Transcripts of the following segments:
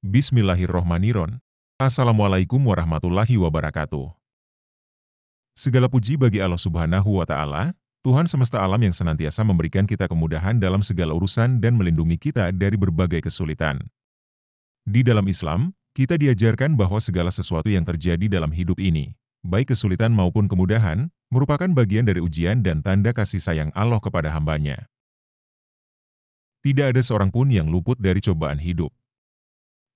Bismillahirrohmanirrohim. Assalamualaikum warahmatullahi wabarakatuh. Segala puji bagi Allah Subhanahu wa Ta'ala, Tuhan semesta alam yang senantiasa memberikan kita kemudahan dalam segala urusan dan melindungi kita dari berbagai kesulitan. Di dalam Islam, kita diajarkan bahwa segala sesuatu yang terjadi dalam hidup ini, baik kesulitan maupun kemudahan, merupakan bagian dari ujian dan tanda kasih sayang Allah kepada hambanya. Tidak ada seorang pun yang luput dari cobaan hidup.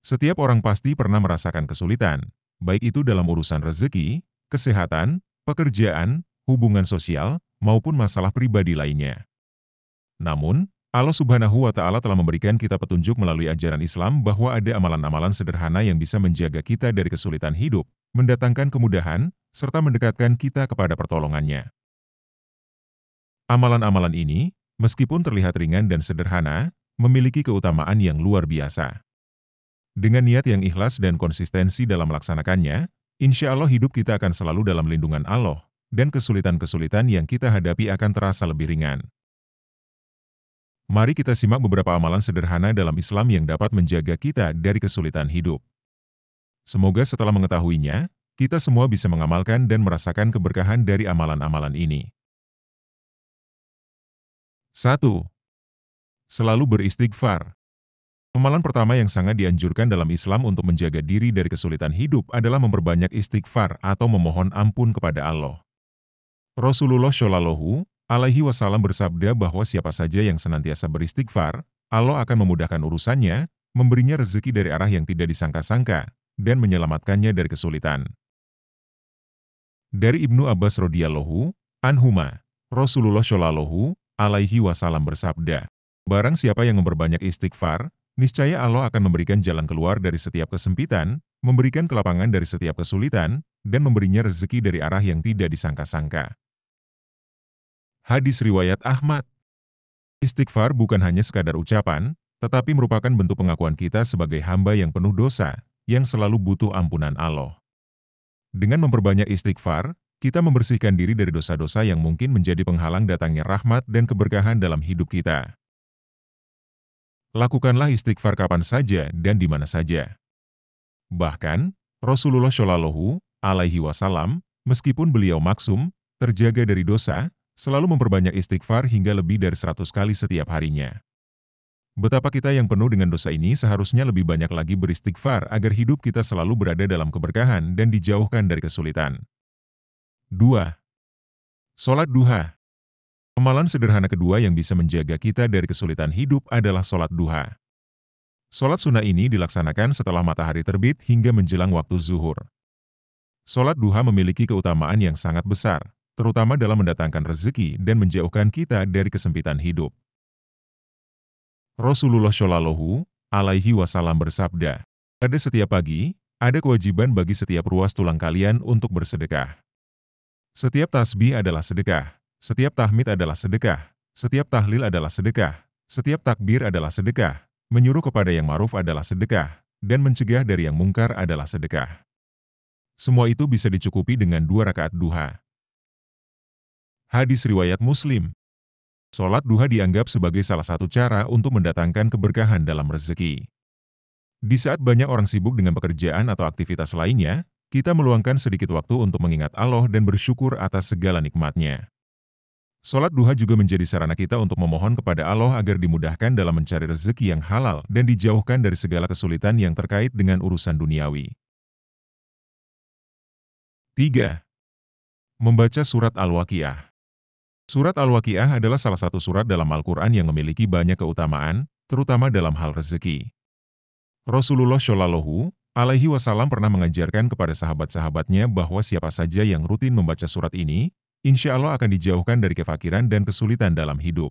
Setiap orang pasti pernah merasakan kesulitan, baik itu dalam urusan rezeki, kesehatan, pekerjaan, hubungan sosial, maupun masalah pribadi lainnya. Namun, Allah Subhanahu wa Ta'ala telah memberikan kita petunjuk melalui ajaran Islam bahwa ada amalan-amalan sederhana yang bisa menjaga kita dari kesulitan hidup, mendatangkan kemudahan, serta mendekatkan kita kepada pertolongannya. Amalan-amalan ini, meskipun terlihat ringan dan sederhana, memiliki keutamaan yang luar biasa. Dengan niat yang ikhlas dan konsistensi dalam melaksanakannya, insya Allah hidup kita akan selalu dalam lindungan Allah, dan kesulitan-kesulitan yang kita hadapi akan terasa lebih ringan. Mari kita simak beberapa amalan sederhana dalam Islam yang dapat menjaga kita dari kesulitan hidup. Semoga setelah mengetahuinya, kita semua bisa mengamalkan dan merasakan keberkahan dari amalan-amalan ini. 1. Selalu beristighfar. Amalan pertama yang sangat dianjurkan dalam Islam untuk menjaga diri dari kesulitan hidup adalah memperbanyak istighfar atau memohon ampun kepada Allah. Rasulullah Shallallahu Alaihi Wasallam bersabda bahwa siapa saja yang senantiasa beristighfar, Allah akan memudahkan urusannya, memberinya rezeki dari arah yang tidak disangka-sangka, dan menyelamatkannya dari kesulitan. Dari Ibnu Abbas radhiyallahu anhuma, Rasulullah Shallallahu Alaihi Wasallam bersabda, barang siapa yang memperbanyak istighfar, niscaya Allah akan memberikan jalan keluar dari setiap kesempitan, memberikan kelapangan dari setiap kesulitan, dan memberinya rezeki dari arah yang tidak disangka-sangka. Hadis riwayat Ahmad. Istighfar bukan hanya sekadar ucapan, tetapi merupakan bentuk pengakuan kita sebagai hamba yang penuh dosa, yang selalu butuh ampunan Allah. Dengan memperbanyak istighfar, kita membersihkan diri dari dosa-dosa yang mungkin menjadi penghalang datangnya rahmat dan keberkahan dalam hidup kita. Lakukanlah istighfar kapan saja dan di mana saja. Bahkan, Rasulullah Shallallahu Alaihi Wasallam, meskipun beliau maksum, terjaga dari dosa, selalu memperbanyak istighfar hingga lebih dari 100 kali setiap harinya. Betapa kita yang penuh dengan dosa ini seharusnya lebih banyak lagi beristighfar agar hidup kita selalu berada dalam keberkahan dan dijauhkan dari kesulitan. 2. Sholat duha. Amalan sederhana kedua yang bisa menjaga kita dari kesulitan hidup adalah sholat duha. Sholat sunnah ini dilaksanakan setelah matahari terbit hingga menjelang waktu zuhur. Sholat duha memiliki keutamaan yang sangat besar, terutama dalam mendatangkan rezeki dan menjauhkan kita dari kesempitan hidup. Rasulullah Shallallahu Alaihi Wasallam bersabda, pada setiap pagi, ada kewajiban bagi setiap ruas tulang kalian untuk bersedekah. Setiap tasbih adalah sedekah. Setiap tahmid adalah sedekah, setiap tahlil adalah sedekah, setiap takbir adalah sedekah, menyuruh kepada yang ma'ruf adalah sedekah, dan mencegah dari yang mungkar adalah sedekah. Semua itu bisa dicukupi dengan 2 rakaat duha. Hadis riwayat Muslim. Sholat duha dianggap sebagai salah satu cara untuk mendatangkan keberkahan dalam rezeki. Di saat banyak orang sibuk dengan pekerjaan atau aktivitas lainnya, kita meluangkan sedikit waktu untuk mengingat Allah dan bersyukur atas segala nikmat-Nya. Sholat duha juga menjadi sarana kita untuk memohon kepada Allah agar dimudahkan dalam mencari rezeki yang halal dan dijauhkan dari segala kesulitan yang terkait dengan urusan duniawi. 3. Membaca Surat Al-Waqiah. Surat Al-Waqiah adalah salah satu surat dalam Al-Quran yang memiliki banyak keutamaan, terutama dalam hal rezeki. Rasulullah Shallallahu Alaihi Wasallam pernah mengajarkan kepada sahabat-sahabatnya bahwa siapa saja yang rutin membaca surat ini, insya Allah akan dijauhkan dari kefakiran dan kesulitan dalam hidup.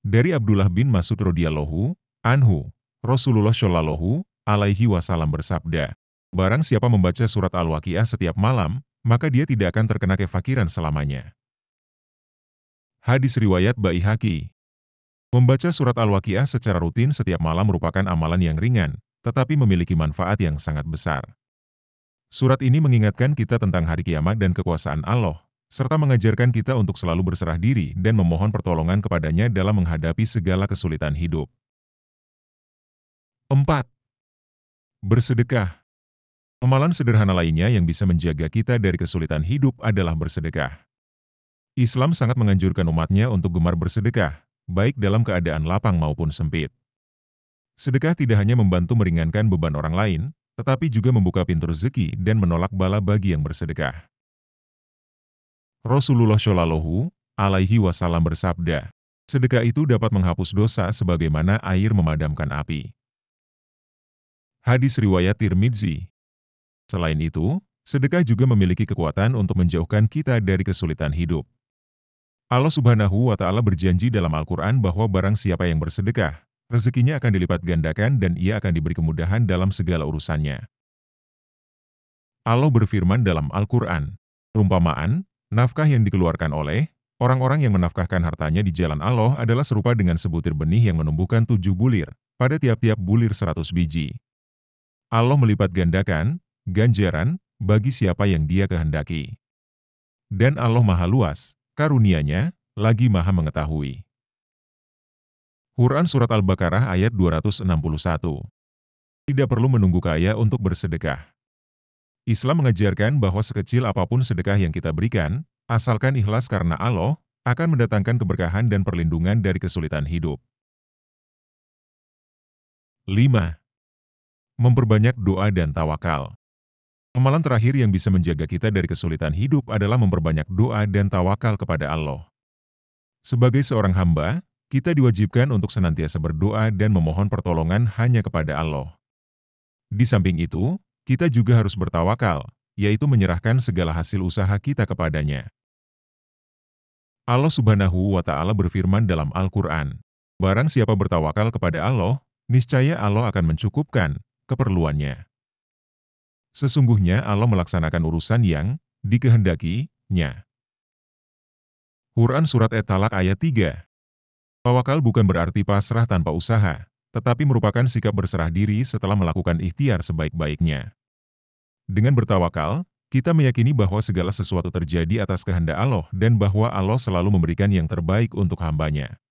Dari Abdullah bin Mas'ud radhiyallahu anhu, Rasulullah Shallallahu Alaihi Wasallam bersabda, barang siapa membaca surat Al-Waqiah setiap malam, maka dia tidak akan terkena kefakiran selamanya. Hadis riwayat Baihaqi. Membaca surat Al-Waqiah secara rutin setiap malam merupakan amalan yang ringan, tetapi memiliki manfaat yang sangat besar. Surat ini mengingatkan kita tentang hari kiamat dan kekuasaan Allah, serta mengajarkan kita untuk selalu berserah diri dan memohon pertolongan kepadanya dalam menghadapi segala kesulitan hidup. 4. Bersedekah. Amalan sederhana lainnya yang bisa menjaga kita dari kesulitan hidup adalah bersedekah. Islam sangat menganjurkan umatnya untuk gemar bersedekah, baik dalam keadaan lapang maupun sempit. Sedekah tidak hanya membantu meringankan beban orang lain, tetapi juga membuka pintu rezeki dan menolak bala bagi yang bersedekah. Rasulullah Shallallahu Alaihi Wasallam bersabda, sedekah itu dapat menghapus dosa sebagaimana air memadamkan api. Hadis riwayat Tirmidzi. Selain itu, sedekah juga memiliki kekuatan untuk menjauhkan kita dari kesulitan hidup. Allah Subhanahu wa Ta'ala berjanji dalam Al-Quran bahwa barang siapa yang bersedekah, rezekinya akan dilipat gandakan dan ia akan diberi kemudahan dalam segala urusannya. Allah berfirman dalam Al-Quran, perumpamaan, nafkah yang dikeluarkan oleh orang-orang yang menafkahkan hartanya di jalan Allah adalah serupa dengan sebutir benih yang menumbuhkan 7 bulir, pada tiap-tiap bulir 100 biji. Allah melipat gandakan ganjaran bagi siapa yang Dia kehendaki. Dan Allah Maha Luas, karunia-Nya, lagi Maha Mengetahui. Quran Surat Al-Baqarah ayat 261. Tidak perlu menunggu kaya untuk bersedekah. Islam mengajarkan bahwa sekecil apapun sedekah yang kita berikan, asalkan ikhlas karena Allah, akan mendatangkan keberkahan dan perlindungan dari kesulitan hidup. 5. Memperbanyak doa dan tawakal. Amalan terakhir yang bisa menjaga kita dari kesulitan hidup adalah memperbanyak doa dan tawakal kepada Allah. Sebagai seorang hamba, kita diwajibkan untuk senantiasa berdoa dan memohon pertolongan hanya kepada Allah. Di samping itu, kita juga harus bertawakal, yaitu menyerahkan segala hasil usaha kita kepadanya. Allah Subhanahu wa Ta'ala berfirman dalam Al-Quran, barang siapa bertawakal kepada Allah, niscaya Allah akan mencukupkan keperluannya. Sesungguhnya Allah melaksanakan urusan yang dikehendaki-Nya. Quran Surat At-Talaq ayat 3. Tawakal bukan berarti pasrah tanpa usaha, tetapi merupakan sikap berserah diri setelah melakukan ikhtiar sebaik-baiknya. Dengan bertawakal, kita meyakini bahwa segala sesuatu terjadi atas kehendak Allah dan bahwa Allah selalu memberikan yang terbaik untuk hamba-Nya.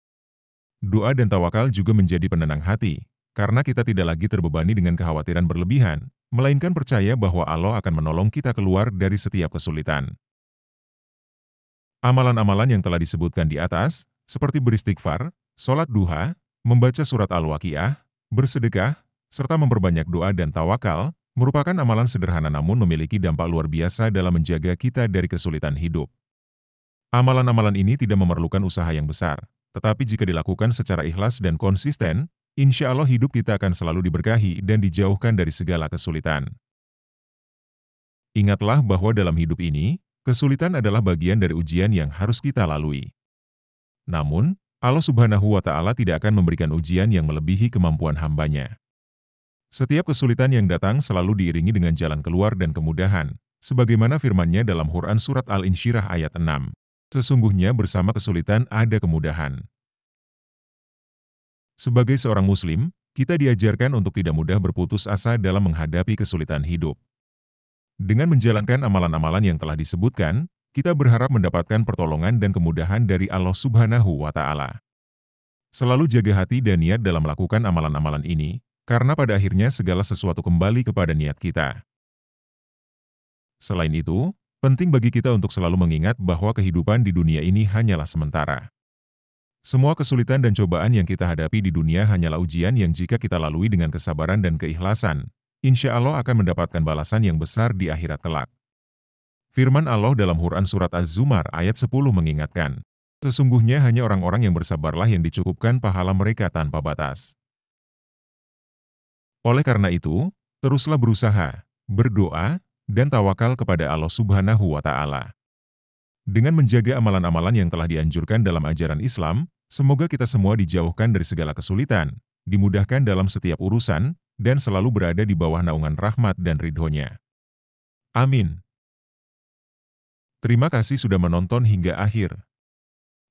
Doa dan tawakal juga menjadi penenang hati, karena kita tidak lagi terbebani dengan kekhawatiran berlebihan, melainkan percaya bahwa Allah akan menolong kita keluar dari setiap kesulitan. Amalan-amalan yang telah disebutkan di atas, seperti beristighfar, sholat duha, membaca surat Al-Waqiah, bersedekah, serta memperbanyak doa dan tawakal, merupakan amalan sederhana namun memiliki dampak luar biasa dalam menjaga kita dari kesulitan hidup. Amalan-amalan ini tidak memerlukan usaha yang besar, tetapi jika dilakukan secara ikhlas dan konsisten, insya Allah hidup kita akan selalu diberkahi dan dijauhkan dari segala kesulitan. Ingatlah bahwa dalam hidup ini, kesulitan adalah bagian dari ujian yang harus kita lalui. Namun, Allah Subhanahu wa Ta'ala tidak akan memberikan ujian yang melebihi kemampuan hamba-Nya. Setiap kesulitan yang datang selalu diiringi dengan jalan keluar dan kemudahan, sebagaimana firman-Nya dalam Quran Surat Al-Insyirah ayat 6. Sesungguhnya bersama kesulitan ada kemudahan. Sebagai seorang Muslim, kita diajarkan untuk tidak mudah berputus asa dalam menghadapi kesulitan hidup. Dengan menjalankan amalan-amalan yang telah disebutkan, kita berharap mendapatkan pertolongan dan kemudahan dari Allah Subhanahu wa Ta'ala. Selalu jaga hati dan niat dalam melakukan amalan-amalan ini, karena pada akhirnya segala sesuatu kembali kepada niat kita. Selain itu, penting bagi kita untuk selalu mengingat bahwa kehidupan di dunia ini hanyalah sementara. Semua kesulitan dan cobaan yang kita hadapi di dunia hanyalah ujian yang jika kita lalui dengan kesabaran dan keikhlasan, insya Allah akan mendapatkan balasan yang besar di akhirat kelak. Firman Allah dalam Quran Surat Az-Zumar ayat 10 mengingatkan, sesungguhnya hanya orang-orang yang bersabarlah yang dicukupkan pahala mereka tanpa batas. Oleh karena itu, teruslah berusaha, berdoa, dan tawakal kepada Allah Subhanahu wa Ta'ala. Dengan menjaga amalan-amalan yang telah dianjurkan dalam ajaran Islam, semoga kita semua dijauhkan dari segala kesulitan, dimudahkan dalam setiap urusan, dan selalu berada di bawah naungan rahmat dan ridho-Nya. Amin. Terima kasih sudah menonton hingga akhir.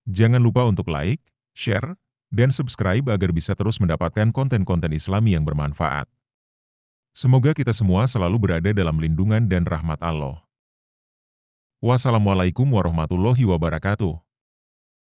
Jangan lupa untuk like, share, dan subscribe agar bisa terus mendapatkan konten-konten Islami yang bermanfaat. Semoga kita semua selalu berada dalam lindungan dan rahmat Allah. Wassalamualaikum warahmatullahi wabarakatuh.